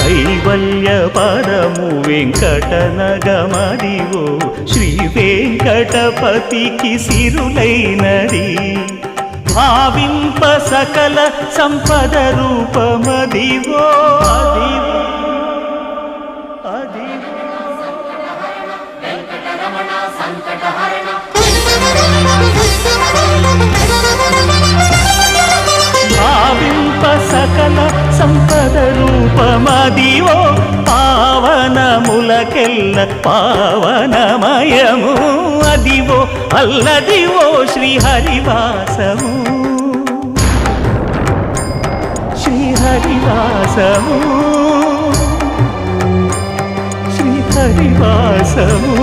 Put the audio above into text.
కైవల్య పరము వెంకటనగమదివో శ్రీ వెంకటపతికి సిరులైనది భావింప సకల సంపద రూపమదివో అదివో భావింప సకల సంపద రూపమదివో పావనములకెల్ల పావనమయము అదివో అల్లదివో శ్రీహరివాసము శ్రీహరివాసము శ్రీహరివాసము